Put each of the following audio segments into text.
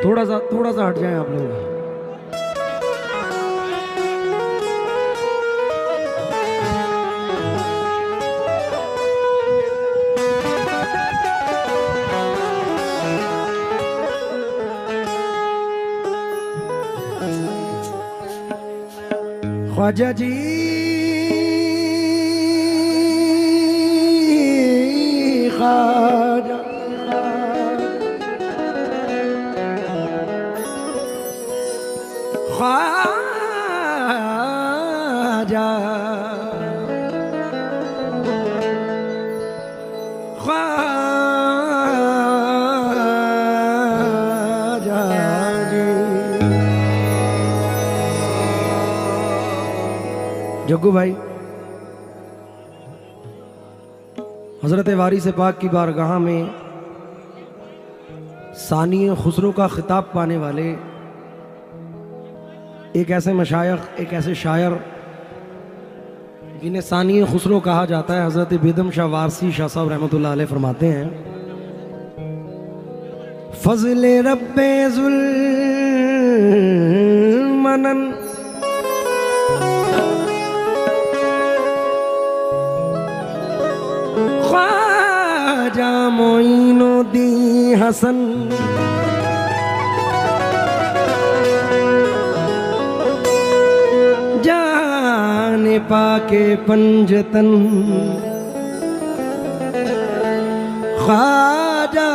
थोड़ा सा हट जाएं आप लोग। ख्वाजा जी ख्वाजा ख्वाजा ख्वाजा जी। जग्गू भाई, हजरत वारिस पाक की बारगाह में सानी खुसरो का खिताब पाने वाले एक ऐसे मशायख, एक ऐसे शायर जिन्हें सानी खुसरो कहा जाता है, हजरत बेदम शाह वारसी शाह साहब रहमतुल्लाह अलैह फरमाते हैं, फजले रब्बे जुल मनन ख्वाजा मोइनुद्दीन हसन जाने पाके पंजतन ख्वाजा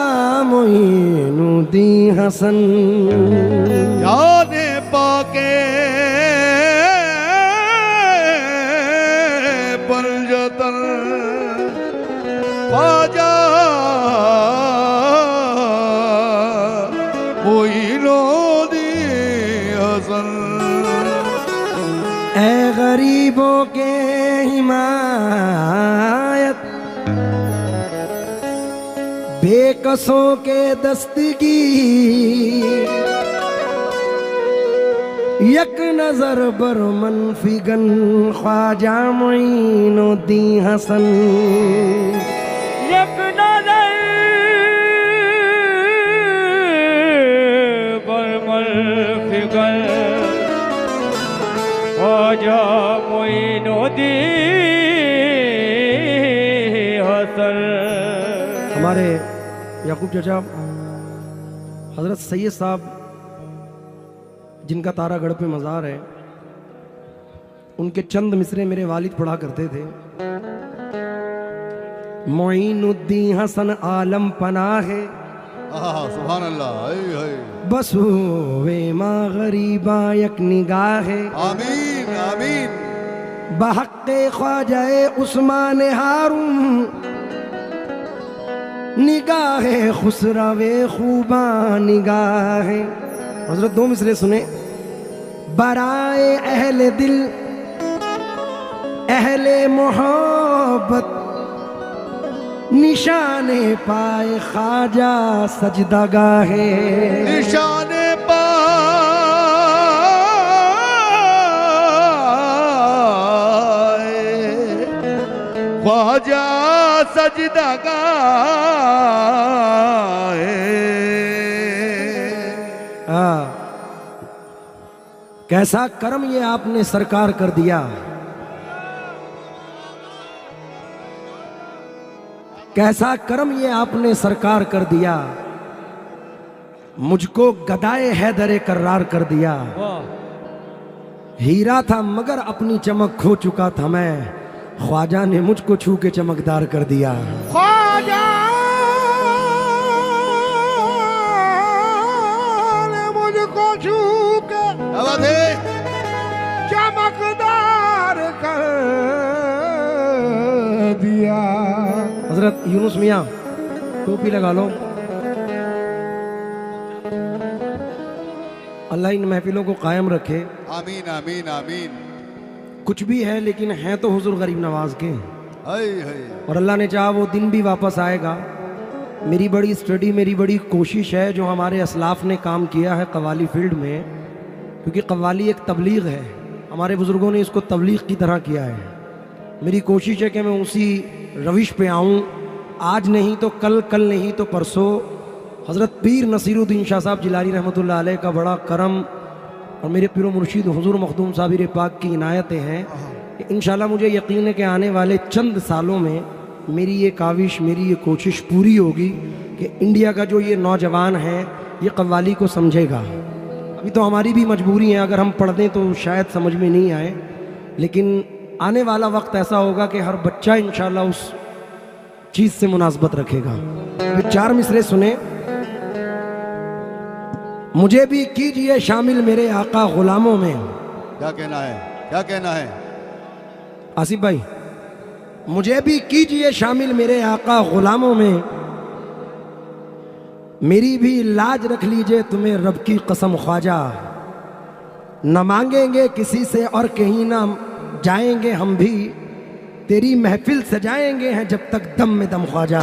मोइनुद्दीन हसन जाने पाके पंजतन ख्वाजा मोइनुद्दीन हसन। ऐ गरीबों के हिमायत बेकसों के दस्तगीर यक नजर बर मनफिगन ख्वाजा मोइनुद्दीन हसन। यक नजर बर मनफिगन ख्वाजा मोइनुद्दीन हसन। हमारे याकूब चाचा हजरत सैयद साहब जिनका तारागढ़ पे मज़ार है, उनके चंद मिसरे मेरे वालिद पढ़ा करते थे। मोइनुद्दीन हसन आलम पनाह है सुभान अल्लाह। बस वे माँ गरीबा यक निगाह है। आमीन आमीन। बहक़्क़े ख्वाजा उस्मान हारून निगाह खुसरावे खूबा निगाह। हजरत दो मिसरे सुने। बराए अहले दिल अहले मोहब्बत निशाने पाए ख्वाजा सजदागाहे। निशाने पाए ख्वाजा सजदागाहे। कैसा कर्म ये आपने सरकार कर दिया, कैसा कर्म ये आपने सरकार कर दिया, मुझको गदाए हैदरे कर्रार कर दिया। हीरा था मगर अपनी चमक खो चुका था मैं, ख्वाजा ने मुझको छू के चमकदार कर दिया। ख्वाजा ने मुझको छू के चमकदार कर दिया। हजरत यूनुस मियाँ टोपी लगा लो। अल्लाह इन महफिलों को कायम रखे। आमीन आमीन आमीन। कुछ भी है लेकिन है तो हुजूर गरीब नवाज के, हाय हाय। और अल्लाह ने चाहा वो दिन भी वापस आएगा। मेरी बड़ी स्टडी, मेरी बड़ी कोशिश है जो हमारे असलाफ ने काम किया है कव्वाली फील्ड में, क्योंकि कव्वाली एक तबलीग है, हमारे बुज़ुर्गों ने इसको तबलीग की तरह किया है। मेरी कोशिश है कि मैं उसी रविश पे आऊँ, आज नहीं तो कल, कल नहीं तो परसों, हज़रत पीर नसीरुद्दीन शाह साहब जिलानी रहमतुल्लाह अलैह का बड़ा करम और मेरे पीर मुर्शिद हुजूर मखदूम साबिर पाक की इनायतें हैं कि इंशाल्लाह मुझे यकीन है कि आने वाले चंद सालों में मेरी ये काविश, मेरी ये कोशिश पूरी होगी कि इंडिया का जो ये नौजवान है ये कव्वाली को समझेगा। अभी तो हमारी भी मजबूरी है, अगर हम पढ़ दें तो शायद समझ में नहीं आए, लेकिन आने वाला वक्त ऐसा होगा कि हर बच्चा इंशाल्लाह उस चीज़ से मुनासबत रखेगा। अभी 4 मिसरे सुने। मुझे भी कीजिए शामिल मेरे आका गुलामों में। क्या कहना है, क्या कहना है? आसिफ भाई, मुझे भी कीजिए शामिल मेरे आका गुलामों में, मेरी भी लाज रख लीजिए तुम्हें रब की कसम ख्वाजा। न मांगेंगे किसी से और कहीं ना जाएंगे हम भी, तेरी महफिल सजाएंगे हैं जब तक दम में दम ख्वाजा।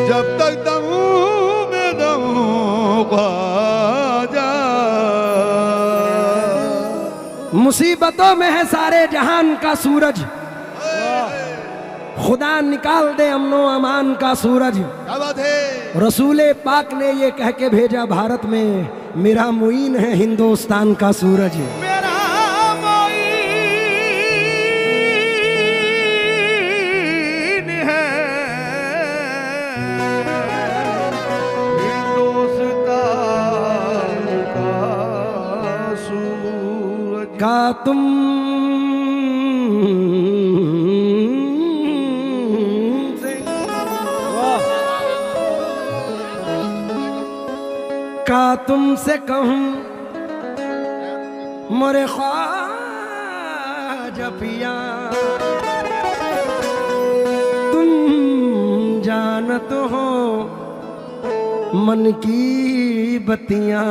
जब तक दम में दम ख्वाजा। मुसीबतों में है सारे जहान का सूरज, खुदा निकाल दे अमनो अमान का सूरज। क्या बात है? रसूले पाक ने ये कह के भेजा भारत में, मेरा मुईन है हिंदुस्तान का सूरज। मेरा मुईन है हिंदुस्तान का सूरज। का तुम का तुमसे कहूं मोरे ख्वाजा पिया, तुम जानत हो मन की बत्तियां,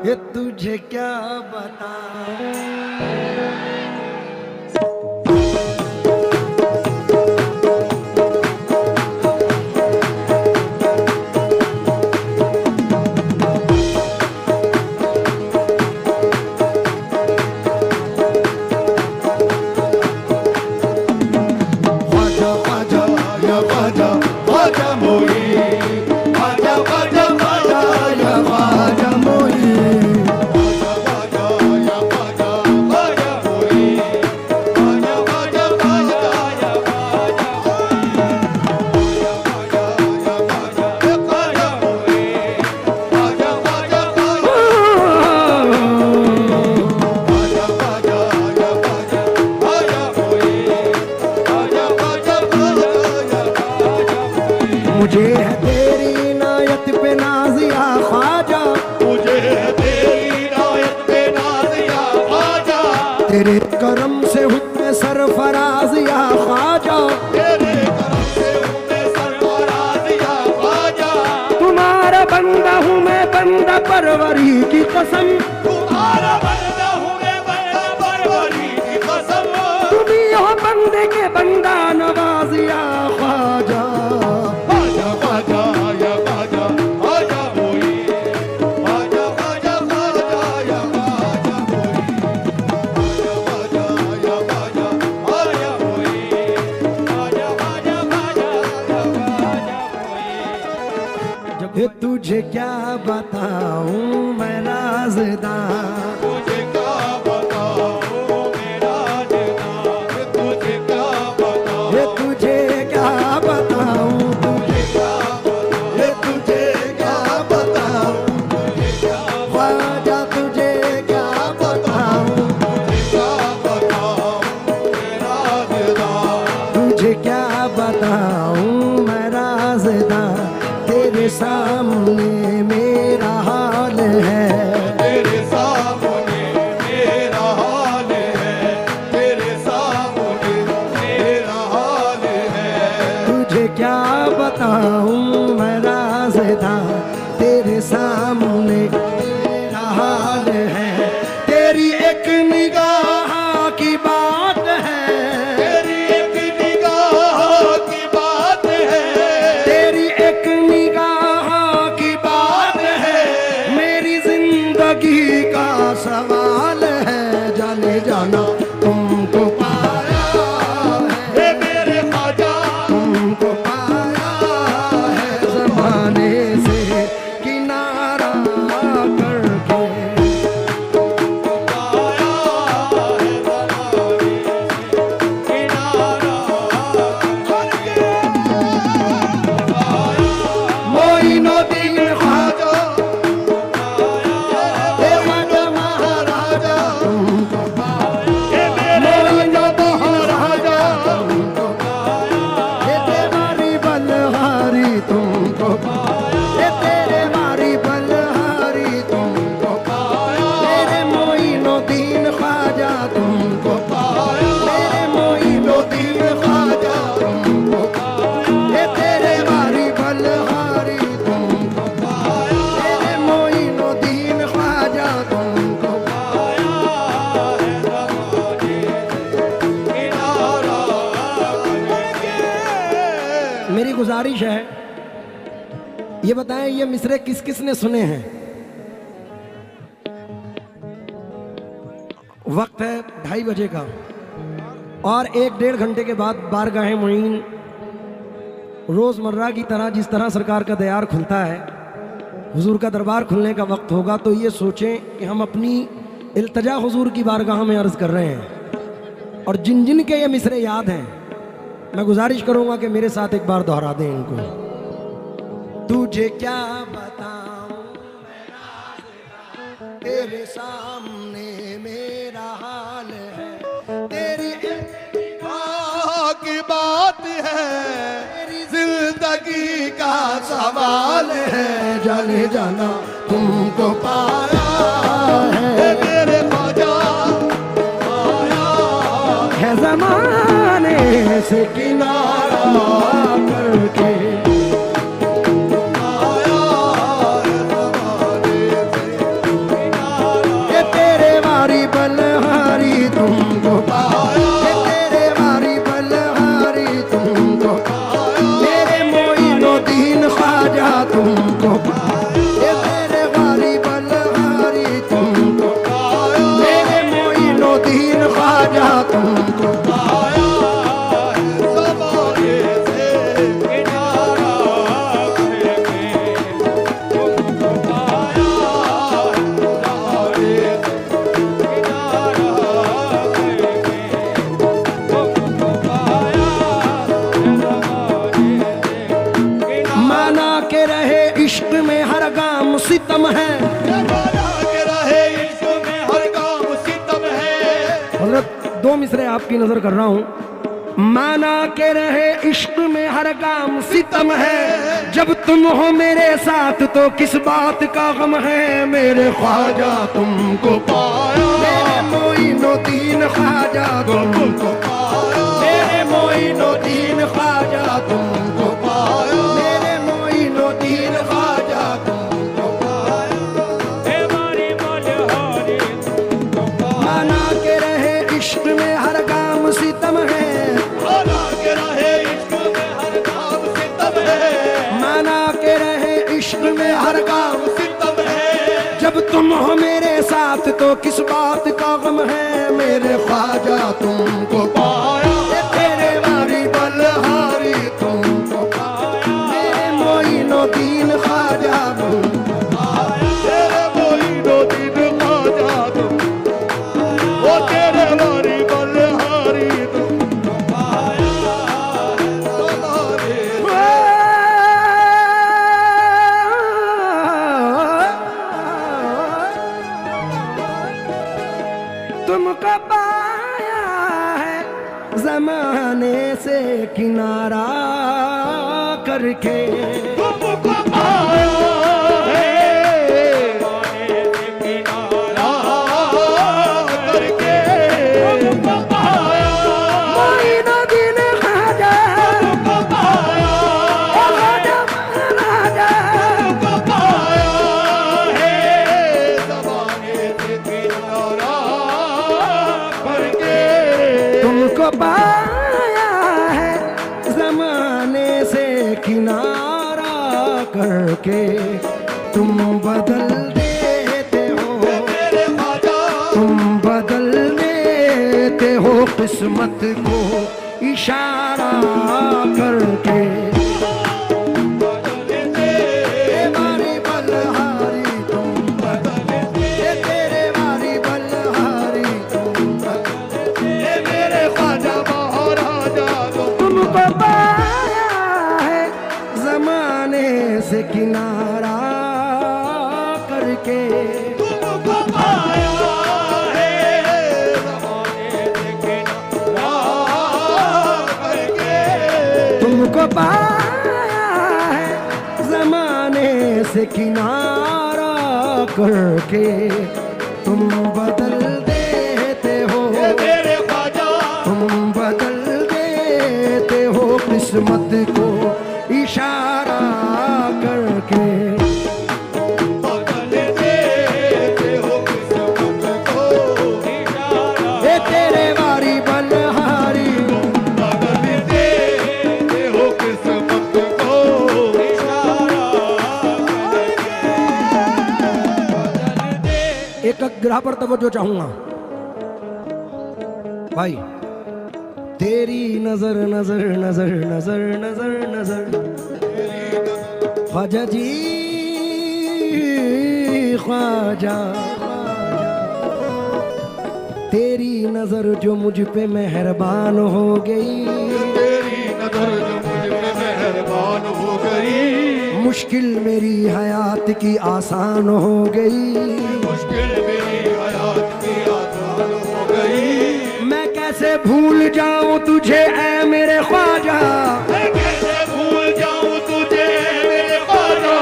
ये तुझे क्या बताऊं। मुझे है तेरी इनायत पे नाज़िया ख्वाजा, मुझे है तेरी इनायत पे नाज़िया ख्वाजा। तेरे करम से हुक्म सरफराजिया ख्वाजा, तेरे करम से हुक्म सरफराजिया ख्वाजा। तुम्हारा बंदा हूँ मैं बंदा परवरी की कसम, तुम्हारा बंदा हूँ मैं बंदा परवरी की कसम। तुम ही हो बंदे के बंदा नवाजिया ख्वाजा। तुझे क्या बताऊं मैं राज़दां, तुझे क्या बताऊं मेरा राज़दां, तुझे क्या बताऊं, तुझे क्या बताऊं, तुझे क्या बताऊं, तुझे क्या बताऊं, तुझे क्या ख्वाजा तुझे क्या बताऊं, तुझे क्या बताऊं मेरा राज़दां, तुझे क्या बताऊं मैं राज़दां। तेरे सामने मेरा हाल है, तेरे सामने मेरा हाल है, तेरे सामने मेरा हाल है। तुझे क्या बताऊं मैं राज़दां, तेरे सामने मेरा हाल है। तेरी एक निगाह की बात है, तेरी एक निगाह की बात है, तेरी एक निगाह की बात है, जिंदगी का सवाल है, जाने जाना तुमको पाया है, मेरे ख्वाजा तुमको पाया है ज़माने से किनारा करके। मोइनुद्दीन ख्वाजा हे ख्वाजा महाराजा तुमको पाया, मोइनुद्दीन ख्वाजा तुमको पाया, हे तेरी बलहारी तुमको पाया, हे तेरे मारी बलहारी तुमको पाया, मेरे मोइनुद्दीन ख्वाजा तुमको पाया, मेरे मोइनुद्दीन ख्वाजा तुमको पाया, हे तेरे मारी बलहारी तुमको पाया, मेरे मोइनुद्दीन ख्वाजा तुमको पाया। मेरी गुजारिश है, ये बताएं ये मिसरे किस किस ने सुने हैं? वक्त है 2:30 बजे का और 1-1.5 घंटे के बाद बारगाह मुईन रोज़मर्रा की तरह जिस तरह सरकार का दयार खुलता है, हुजूर का दरबार खुलने का वक्त होगा तो ये सोचें कि हम अपनी इल्तजा हुजूर की बारगाह में अर्ज़ कर रहे हैं। और जिन जिन के ये मिसरे याद हैं, मैं गुजारिश करूँगा कि मेरे साथ एक बार दोहरा दें इनको। तुझे क्या बताऊं तेरे सामने मेरा हाल है, तेरी की बात है, जिंदगी का सवाल है, जाने जाना तुमको पाया है, मेरे ख्वाजा है ज़माने से किनारा करके। ये तेरे मारी बलहारी तुमको पाया, ये तेरे मारी बलहारी तुमको पाया, मेरे मोइनुद्दीन ख्वाजा तुमको पाया, ये तेरे मारी बलहारी तुमको पाया, मेरे मोइनुद्दीन ख्वाजा तुमको पाया ज़माने से किनारा करके, तुमको पाया ज़माने से किनारा करके, तुमको पाया ज़माने से माना के रहे इश्क में हर गाम सितम है। बना के रहे इश्क में हर काम सितम है। हज़रत 2 मिसरे आपकी नजर कर रहा हूँ। माना के रहे इश्क में हर काम सितम है, जब तुम हो मेरे साथ तो किस बात का गम है, मेरे ख्वाजा तुमको पाया, मेरे मोइनुद्दीन ख्वाजा तुमको पाया, मेरे मोइनुद्दीन ख्वाजा तुमको पाया, मेरे मोइनुद्दीन ख्वाजा तुमको पाया। हे मारी बलहारी माना के रहे इश्क में हर काम सितम है, बना के रहे इश्क में हर काम सितम है। माना के रहे इश्क में हर काम, सितम है। जब तुम हो मेरे साथ तो किस बात का गम है, मेरे ख्वाजा तुमको पाया, ये तेरे मारी बलहारी तुमको पाया, मेरे मोइनुद्दीन ख्वाजा तुमको पाया, तेरे मोइनुद्दीन ख्वाजा तुमको पाया, वो तेरे मारी बलहारी तुमको पाया ज़माने से। तुमको पाया है ज़माने से किनारा करके। तुमको पाया है किनारा करके, तुमको पाया मोइनुद्दीन ख्वाजा तुमको पाया, ख्वाजा महाराजा तुमको पाया है ज़माने से किनारा करके, तुमको पाया है ज़माने से किनारा करके। तुम बदल देते हो किस्मत को इशारा करके। वारी बलहारी तुम तेरे वारी बलहारी तुम मेरे ख्वाजा महाराजा तुमको पाया है जमाने से किनारा करके। तुमको पाया है ज़माने से किनारा करके। तुमको पाया है जमाने से किनारा करके। तुम बदल देते हो मेरे ख्वाजा तुम बदल देते हो किस्मत को इशारा करके। बदल देते हो किस्मत को इशारा। ये तेरे वारी बलहारी बदल देते हो किस्मत को इशारा करके। एक ग्रह पर तवज्जो चाहूंगा भाई। तेरी नजर नजर नजर नजर नजर नजर ख्वाजा जी ख्वाजा तेरी नजर जो मुझ पे मेहरबान हो गई। तेरी नजर जो मुझ पे मेहरबान हो गई। मुश्किल मेरी हयात की आसान हो गई। मुश्किल मेरी हयात की आसान हो गई। मैं कैसे भूल जाऊं तुझे ऐ मेरे ख्वाजा। मैं कैसे भूल जाऊं तुझे मेरे ख्वाजा।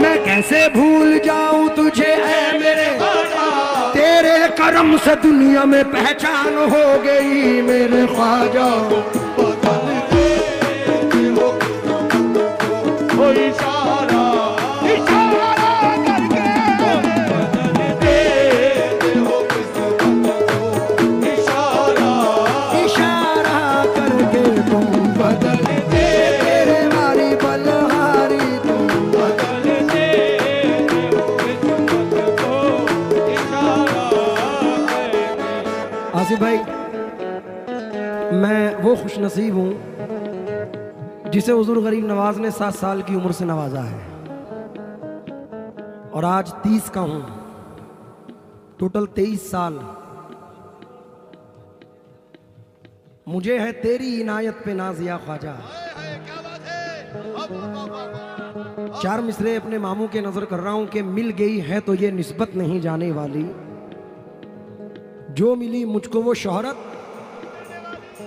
मैं कैसे भूल जाऊं तुझे ऐ मेरे ख्वाजा। तेरे करम से दुनिया में पहचान हो गई मेरे ख्वाजा। बदल देते हो किस्मत को इशारा इशारा करके। बदल देते हो किस्मत को इशारा इशारा करके तुम बदल दे। तेरे वारी बलहारी तुम। बदल देते हो किस्मत को इशारा करके। आसिफ भाई मैं वो खुश नसीब हूँ जिसे हुजूर गरीब नवाज ने 7 साल की उम्र से नवाजा है और आज 30 का हूँ। टोटल 23 साल मुझे है तेरी इनायत पे नाज या ख्वाजा। क्या बात है। 4 मिसरे अपने मामू के नजर कर रहा हूं कि मिल गई है तो ये निस्बत नहीं जाने वाली। जो मिली मुझको वो शोहरत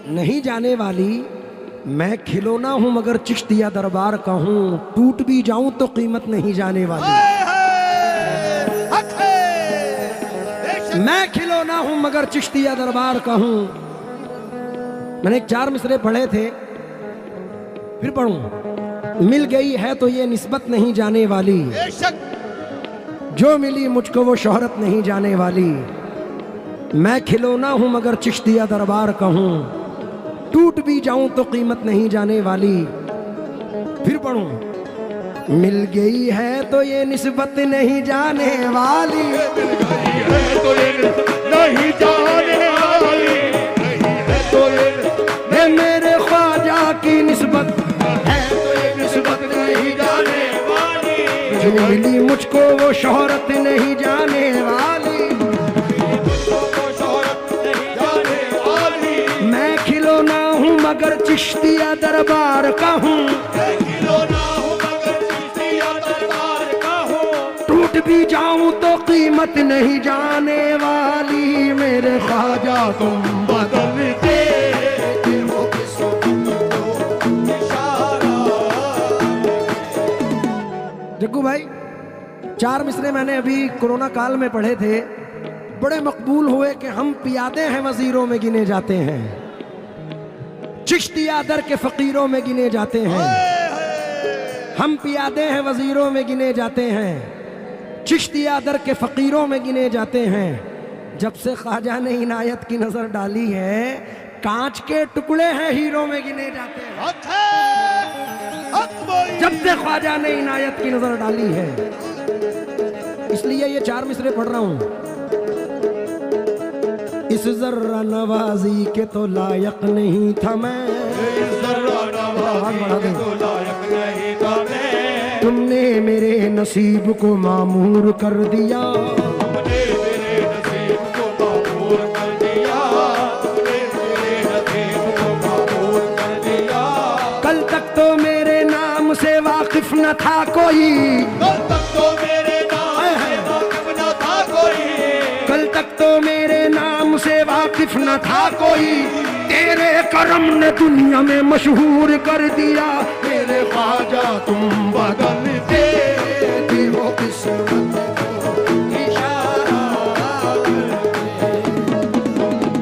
नहीं जाने वाली। मैं खिलौना हूं मगर चिश्तिया दरबार का हूं। टूट भी जाऊं तो कीमत नहीं जाने वाली। मैं खिलौना हूं मगर चिश्तिया दरबार का हूं। मैंने एक 4 मिसरे पढ़े थे फिर पढ़ूं। मिल गई है तो ये निस्बत नहीं जाने वाली। जो मिली मुझको वो शोहरत नहीं जाने वाली। मैं खिलौना हूं मगर चिश्तिया दरबार का हूं। टूट भी जाऊं तो कीमत नहीं जाने वाली। फिर पढ़ूं। मिल गई है तो ये निस्बत नहीं जाने वाली। मिल गई है तो ये नहीं जाने वाली। नहीं है तो ये मेरे ख्वाजा की निस्बत है तो ये निस्बत नहीं जाने वाली। जो मिली मुझको वो शोहरत नहीं जाने वाली। मुझको शोहरत नहीं जाने वाली। मैं खिलौना हूँ मगर चिश्तिया दरबार का हूँ। मैं खिलौना हूँ मगर चिश्तिया दरबार का हूँ। टूट भी जाऊं तो कीमत नहीं जाने वाली। मेरे ख्वाजा तुम बदल देते हो किस्मत को इशारा। जग्गू भाई 4 मिसरे मैंने अभी कोरोना काल में पढ़े थे। बड़े मकबूल हुए कि हम पियादे हैं वजीरों में गिने जाते हैं। चिश्तिया दर के फकीरों में गिने जाते हैं। हम पियादे हैं वजीरों में गिने जाते हैं। चिश्तिया दर के फकीरों में गिने जाते हैं। जब से ख्वाजा ने इनायत की नजर डाली है कांच के टुकड़े हैं हीरों में गिने जाते हैं। जब से ख्वाजा ने इनायत की नजर डाली है इसलिए ये 4 मिसरे पढ़ रहा हूं। इस जर्रा नवाजी के तो लायक नहीं था मैं, इस जर्रा नवाजी के तो लायक नहीं था मैं। तुमने मेरे नसीब को मामूर कर दिया, तुमने मेरे नसीब को मामूर कर दिया, तुमने मेरे नसीब को मामूर कर दिया। कल तक तो मेरे नाम से वाकिफ न था कोई, कल तक तो मेरे नाम से वाकिफ न था कोई, कल तक तो मेरे नाम से वाकिफ न था कोई। तेरे करम ने दुनिया में मशहूर कर दिया, मेरे ख्वाजा तुम बदल देती हो किस्मत को इशारा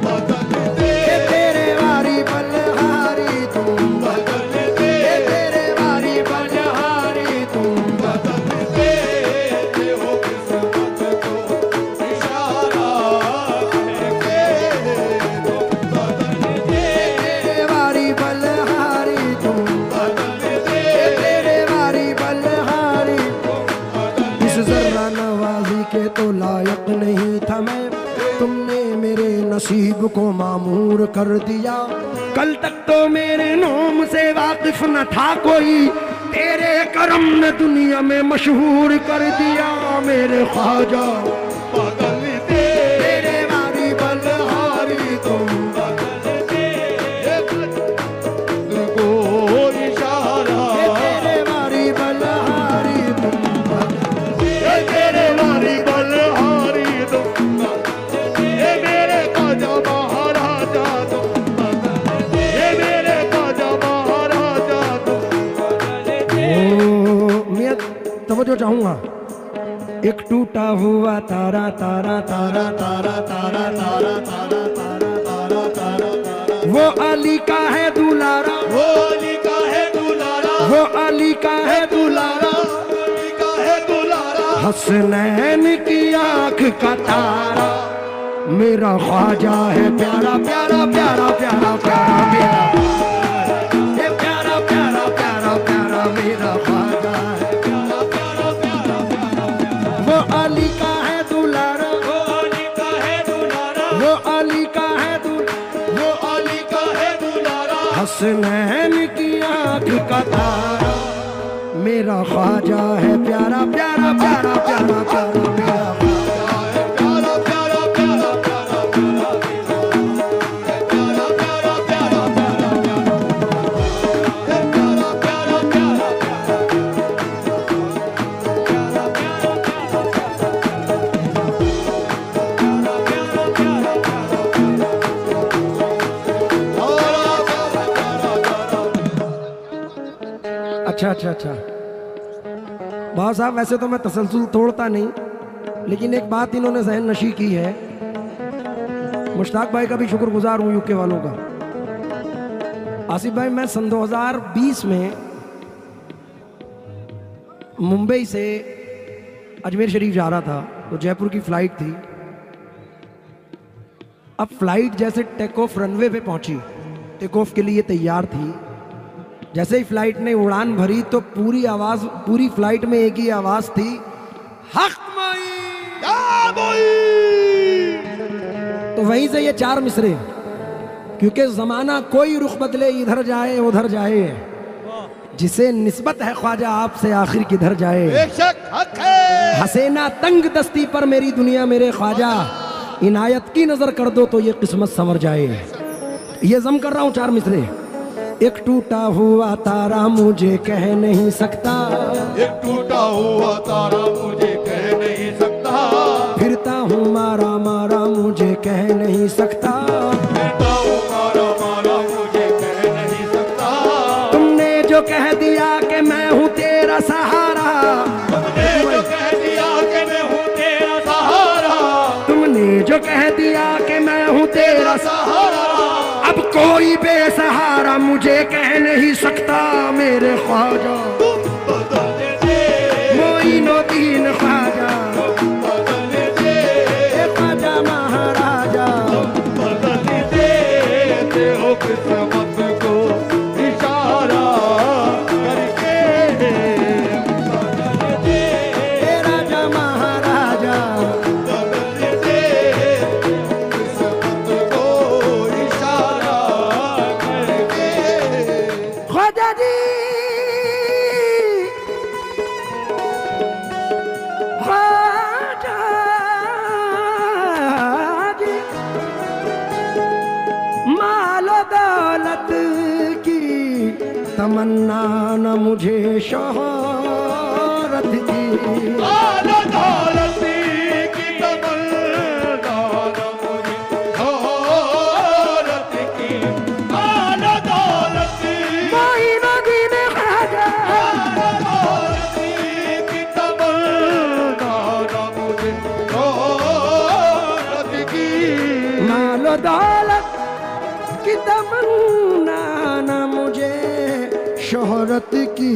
बदल दे तेरे वारी बलहारी तुम बदल दे तेरे वारी बलहारी तुम बदल दे हो किस्मत को इशारा करके तुम बदल दे तेरे वारी बलहारी तुम बदल दे तेरे वारी बलहारी इस जर्रा नवाजी के तो लायक नहीं था मैं, तुमने मेरे नसीब को मामूर कर दिया। कल तक तो मेरे नाम से वाकिफ न था कोई, तेरे करम ने दुनिया में मशहूर कर दिया, मेरे ख्वाजा बदल दे तेरे वारी बलहारी तुम बदल दे को इशारा तेरे वारी बलहारी तुम ये तेरे वारी बलहारी तुम ये मेरे ख्वाजा महाराजा तुम ये मेरे ख्वाजा महाराजा तुम मैं तवज्जो चाहूंगा। एक टूटा हुआ तारा तारा तारा तारा तारा तारा तारा तारा तारा तारा वो अली का है दुलारा, वो अली का है दुलारा, वो अली का है दुलारा, अली का है दुलारा, हसनैन की आंख का तारा, मेरा ख्वाजा है प्यारा प्यारा प्यारा प्यारा प्यारा मेरा ये प्यारा प्यारा प्यारा प्यारा मेरा ख्वाजा है प्यारा प्यारा प्यारा प्यारा। वो अली का है दुलारा, वो अली का है दुलारा, वो अली का है वो अली का है दुलारा, हसनैन की आंख का तारा, मेरा ख्वाजा है प्यारा प्यारा प्यारा प्यारा प्यारा मेरा प्यारा प्यारा प्यारा प्यारा प्यारा प्यारा प्यारा प्यारा प्यारा प्यारा अच्छा अच्छा अच्छा भाव साहब, वैसे तो मैं तसलसल तोड़ता नहीं, लेकिन एक बात इन्होंने जहन नशी की है। मुश्ताक भाई का भी शुक्रगुजार हूँ यूके वालों का। आसिफ भाई, मैं सन 2020 में मुंबई से अजमेर शरीफ जा रहा था, तो जयपुर की फ्लाइट थी। अब फ्लाइट जैसे टेक ऑफ रनवे पे पहुंची, टेक ऑफ के लिए तैयार थी, जैसे ही फ्लाइट ने उड़ान भरी तो पूरी आवाज, पूरी फ्लाइट में एक ही आवाज थी, हक माई। तो वहीं से ये चार मिसरे, क्योंकि जमाना कोई रुख बदले इधर जाए उधर जाए, जिसे निस्बत है ख्वाजा आपसे आखिर किधर जाए। बेशक हक है, हसीना तंग दस्ती पर मेरी दुनिया मेरे ख्वाजा, इनायत की नजर कर दो तो ये किस्मत संवर जाए। ये जम कर रहा हूँ चार मिसरे। एक टूटा हुआ तारा मुझे कह नहीं सकता, एक टूटा हुआ तारा मुझे कह नहीं सकता, फिरता हूँ मारा मारा मुझे कह नहीं सकता, कहता हूँ मारा मारा मुझे कह नहीं सकता। तुमने जो कह दिया कि मैं हूँ तेरा सहारा, तुमने जो कह दिया कि मैं हूँ तेरा सहारा, तुमने जो कह दिया कि मैं हूँ तेरा सहारा, अब कोई बेसहारा मुझे कह नहीं सकता, मेरे ख्वाजा बदल दे, मोइनुद्दीन ख्वाजा, बदल दे, ए ख्वाजा महाराजा, बदल दे हो किस्मत को इशारा करके, बदल दे, ए राजा महाराजा, बदल दे किस्मत तमन्ना न मुझे शोहरत की, मालो दौलत की तमन्ना न मुझे शोहरत की, मालो दौलत मोइनुद्दीन ख्वाजा, मालो दौलत की तमन्ना न मुझे शोहरत की, मालो दौलत की तमन्ना न मुझे शोहरत की,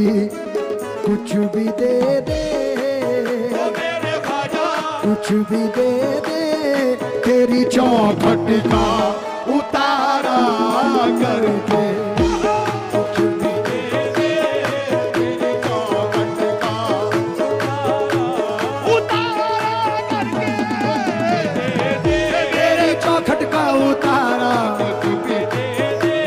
कुछ भी दे दे, ओ मेरे ख्वाजा कुछ भी दे दे, तेरी चौखट का उतारा करके, कुछ भी दे दे, तेरी चौखट का उतारा करके, तेरी चौखट का उतारा, कुछ भी दे दे,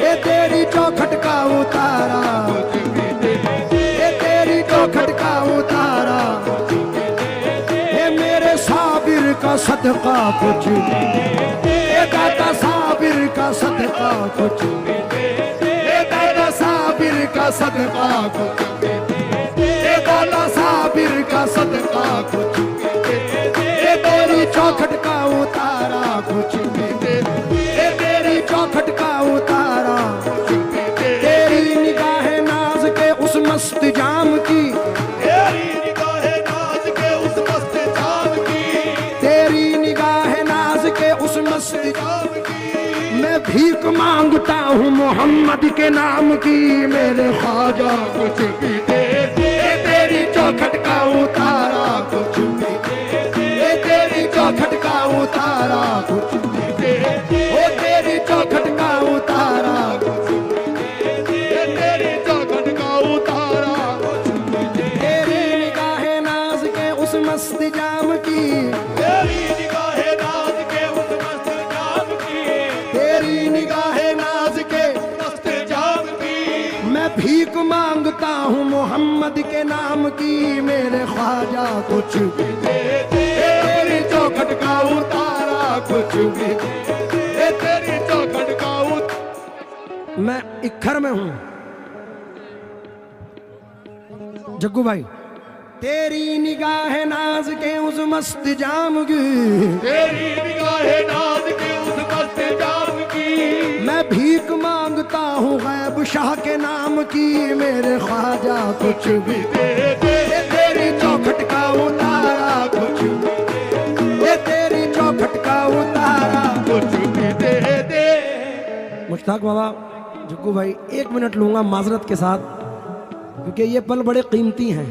ये तेरी चौखट का उतारा, कुछ भी दे दे, ये तेरी चौखट का उतारा, ये मेरे साबिर का सदका कुछ भी दे, ये दाता साबिर का सदका कुछ भी दे, ये दाता साबिर का सदका कुछ भी दे, ये दाता साबिर का सदका कुछ भी दे, ये तेरी चौखट का उतारा कुछ भी दे, ये तेरी चौखट का उतारा, तेरी निगाह नाज के उस मस्त जाम की, तेरी निगाहे नाज के उस मस्त जाम की, तेरी निगाह नाज के उस मस्त जाम की, मैं भीख मांगता हूँ मोहम्मद के नाम की, मेरे ख्वाजा कुछ भी दे दे, ये तेरी चौखट का उतारा कुछ भी दे, ये तेरी चौखट का उतारा कुछ भी दे, ओ तेरी चौखट का उतारा, तेरी चौखट का उतारा, तेरी निगाह नाज के उस मस्त जाम की, तेरी निगाहे नाज के उस मस्त जाम की, तेरी निगाह नाज के मस्त जाम की, मैं भीख मांगता हूँ मोहम्मद के नाम की, मेरे ख्वाजा कुछ भी दे दे, तेरी चौखट का उतारा कुछ भी ये तेरी चौखट का मैं इक्खर में हूँ जग्गू भाई, तेरी निगाह नाज के उस मस्त जाम की, तेरी निगाहे नाज के उस मस्त जाम की, मैं भीख मांगता हूँ गैब शाह के नाम की, मेरे ख्वाजा कुछ भी दे दे, ये तेरी चौखट का उतारा कुछ भी, ये तेरी चौखट का उतारा। कुछ भी दे दे, मुश्ताक बाबा, जग्गू भाई 1 मिनट लूंगा माजरत के साथ, क्योंकि ये पल बड़े कीमती हैं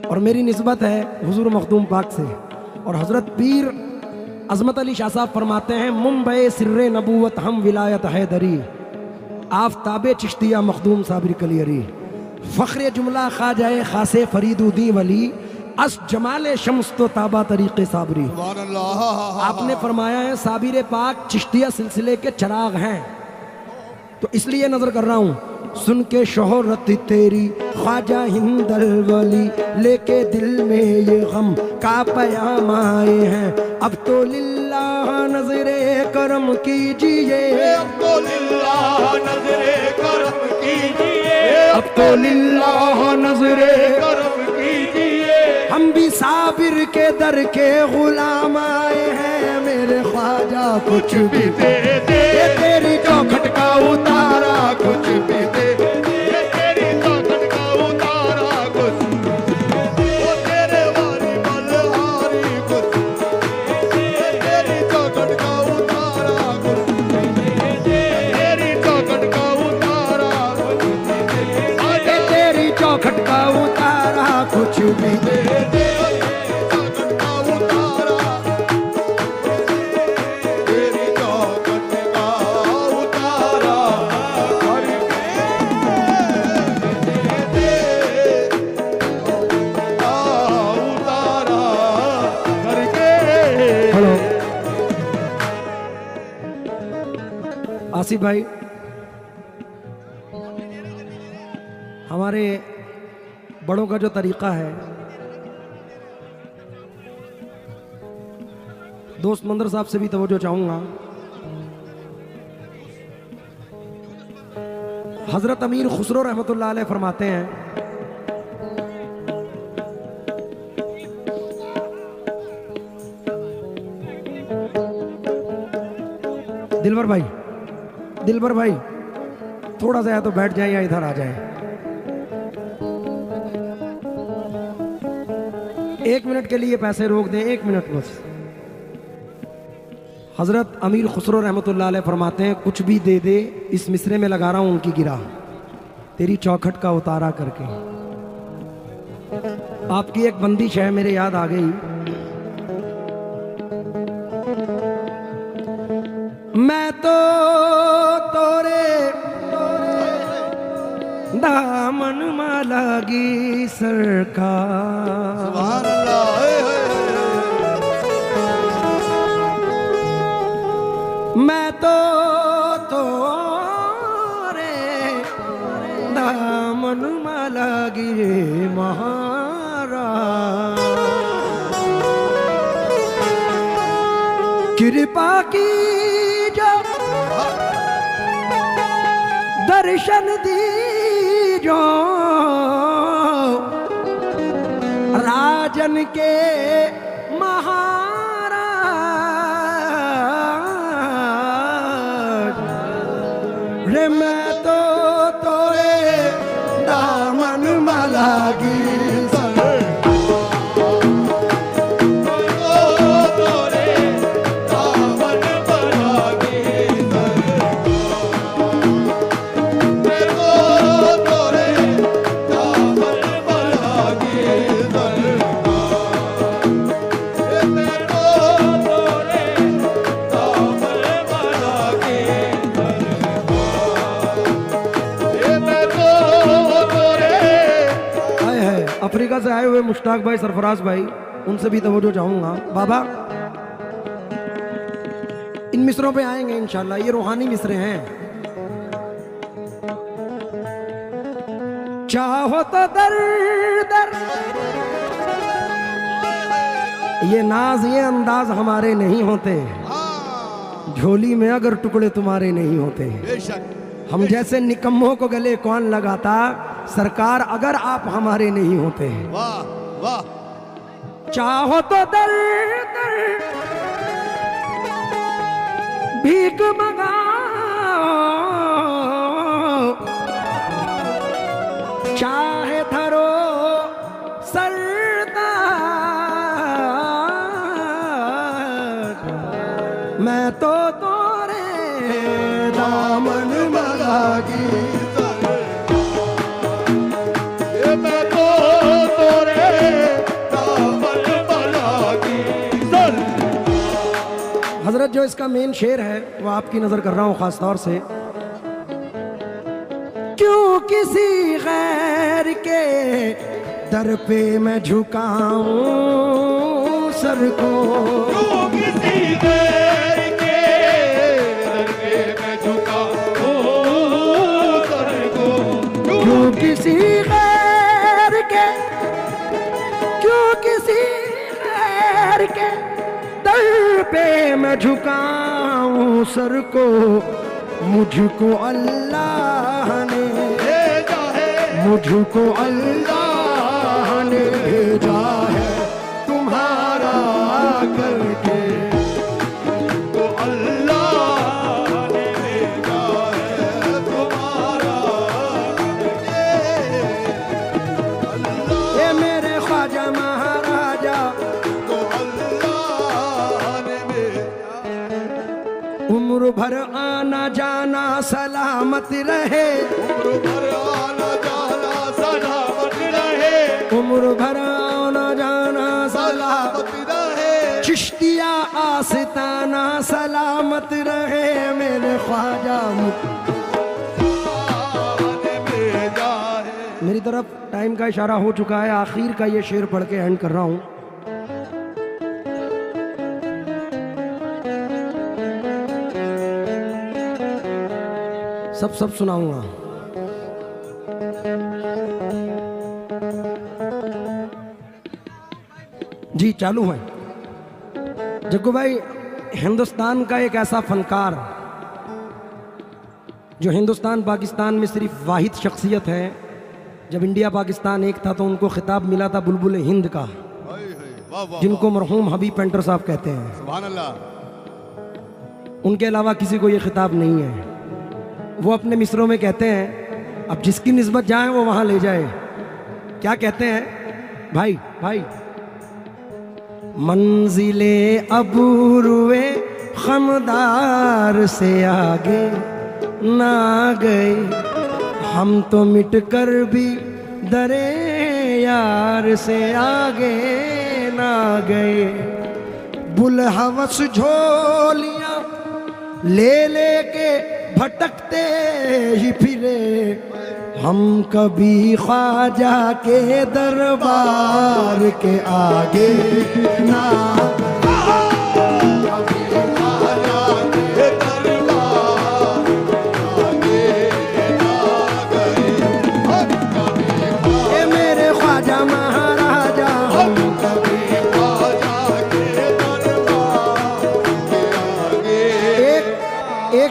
और मेरी निस्बत है हुजूर मखदूम पाक से। और हजरत पीर अजमत अली शाह साहब फरमाते हैं, मुंबई सिर्रे नबूवत हम विलायत हैदरी, आफ्ताबे चिश्तिया मखदूम साबिर कलियरी, फ़ख्रे जुमला ख़ाजाए ख़ासे फरीदुद्दीन वली, अस जमाले शम्स तो ताबा तरीक़े साबरी। सुभान अल्लाह, आपने फरमाया है साबिर पाक चिश्तिया सिलसिले के चिराग हैं, तो इसलिए नजर कर रहा हूँ, सुन के शोहरत तेरी ख्वाजा हिंदल वली, लेके दिल में ये गम का पयाम आए हैं, अब तो लिल्लाह नजरे करम कीजिए, अब तो लिल्लाह नजरे करम कीजिए, अब तो लिल्लाह नजरे, करम कीजिए, हम भी साबिर के दर के गुलाम आए हैं, मेरे ख्वाजा कुछ भी दे दे, ये तेरी चौखट का उतारा कुछ भी दे, ये तेरी चौखट का उतारा कुछ, वो तेरे वाली मल्हारी कुछ, ये तेरी चौखट का उतारा कुछ, तेरी चौखट का उतारा कुछ, ये तेरी चौखट का उतारा कुछ भी दे, चौखट का उतारा, तेरी चौखट का उतारा करके, हेलो आसिफ भाई, हमारे बड़ों का जो तरीका है, दोस्त मंदर साहब से भी तवज्जो चाहूंगा, हजरत अमीर खुसरो रहमतुल्लाह अलैह फरमाते हैं, दिलबर भाई थोड़ा सा या तो बैठ जाए या इधर आ जाए। 1 मिनट के लिए पैसे रोक दें, 1 मिनट बस। हजरत अमीर खुसरो रहमतुल्लाह अलैह फरमाते हैं, कुछ भी दे दे, इस मिसरे में लगा रहा हूं उनकी गिरा, तेरी चौखट का उतारा करके। आपकी एक बंदिश है मेरे याद आ गई। मैं तो तोरे दामन माला गी सरकार, सुभान अल्लाह। मैं तो तोरे दामन माला गी महाराज, कृपा की जो दर्शन दी जो राजन के महाराज, रे मैं तो तोरे दामन माला गी अफ्रीका से आए हुए मुश्ताक भाई, सरफराज भाई, उनसे भी तवज्जो चाहूंगा। बाबा इन मिसरों पे आएंगे इंशाल्लाह, ये रूहानी मिसरे हैं। चाहो तो दर दर, ये नाज ये अंदाज हमारे नहीं होते, झोली में अगर टुकड़े तुम्हारे नहीं होते। बेशक हम जैसे निकम्मों को गले कौन लगाता, सरकार अगर आप हमारे नहीं होते। वाह वाह। चाहो तो दर दर भीख मंगाओ, चाहे धरो सरदार, मैं तो तोरे दामन माला गी, मैं तो तोरे दामन माला गी। हजरत जो इसका मेन शेर है वो आपकी नजर कर रहा हूं खास तौर से। क्यों किसी गैर के दर पे मैं झुकाऊं सर को, क्यों किसी गैर के दर पे मैं झुकाऊं सर को, क्यों किसी गैर के, क्यों किसी गैर के दर पे मैं झुकाऊं सर को, मुझको अल्लाह ने भेजा है, मुझको अल्लाह ने भेजा है तुम्हारा करके, तो अल्लाह ने भेजा है तुम्हारा। ये मेरे ख्वाजा महाराजा, तो अल्लाह ने भेजा, उम्र भर आना जाना सलामत रहे, उम्र भर आना जाना सलामत रहे, उम्र भर आना जाना सलामत, सलामत रहे, चिश्तिया आस्ताना सलामत रहे, मेरे ख्वाजा ने भेजा है। मेरी तरफ टाइम का इशारा हो चुका है, आखिर का ये शेर पढ़ के एंड कर रहा हूं। सब सुनाऊंगा। जी चालू है। जग्गू भाई, हिंदुस्तान का एक ऐसा फनकार जो हिंदुस्तान पाकिस्तान में सिर्फ वाहिद शख्सियत है, जब इंडिया पाकिस्तान एक था तो उनको खिताब मिला था बुलबुल हिंद का, वाह वाह जिनको मरहूम हबीब पेंटर साहब कहते हैं। सुभान अल्लाह। उनके अलावा किसी को ये खिताब नहीं है। वो अपने मिसरों में कहते हैं, अब जिसकी निस्बत जाए वो वहाँ ले जाए। क्या कहते हैं भाई भाई, मंजिले अबूरुए खमदार से आगे ना गए, हम तो मिट कर भी दरे यार से आगे ना गए। बुलहवस झोलियां ले लेके भटकते ही फिरे, हम कभी ख्वाजा के दरबार के आगे ना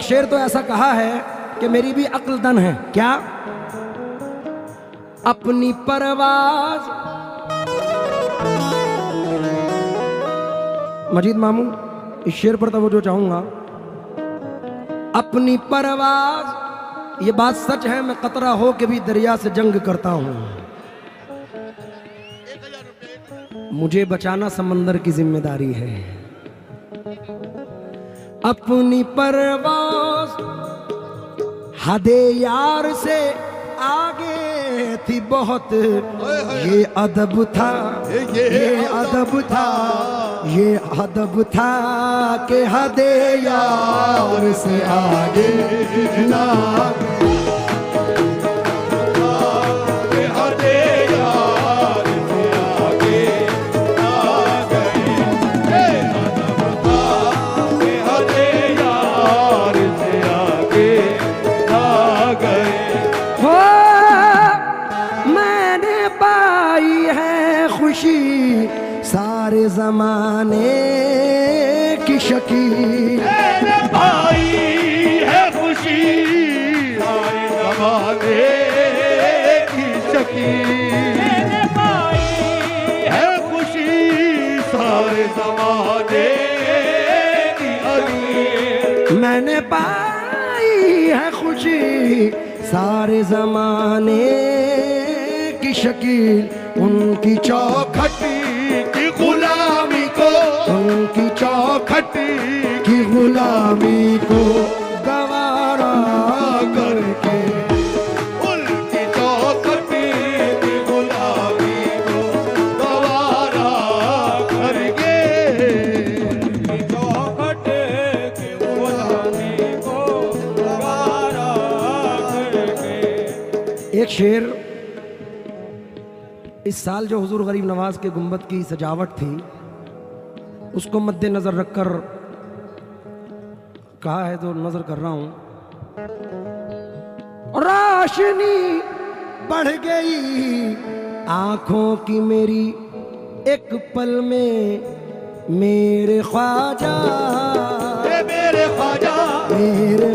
शेर तो ऐसा कहा है कि मेरी भी अक्ल दन है। क्या? अपनी परवाज, मजीद मामू इस शेर पर तवज्जो चाहूंगा। अपनी परवाज, ये बात सच है, मैं कतरा हो के भी दरिया से जंग करता हूं। मुझे बचाना समंदर की जिम्मेदारी है। अपनी परवाज हदे यार से आगे थी बहुत, ये अदब था, ये अदब था, ये अदब था कि हदे यार से आगे ना सारे जमाने की शकील। मेरे भाई है खुशी सारे जमाने की शकील। मेरे भाई है खुशी सारे जमाने की अकील। मैंने पाई है खुशी सारे जमाने की शकील। उनकी चौखट की गुलामी को, उनकी चौखट की गुलामी को गवारा करके, उनकी चौखट की गुलामी को गवारा करके, उनकी चौखट की गुलामी को गवारा करके। एक शेर इस साल जो हुजूर गरीब नवाज के गुंबद की सजावट थी उसको मद्देनजर रखकर कहा है, तो नजर कर रहा हूं। रोशनी बढ़ गई आंखों की मेरी एक पल में, मेरे ख्वाजा, मेरे ख्वाजा, मेरे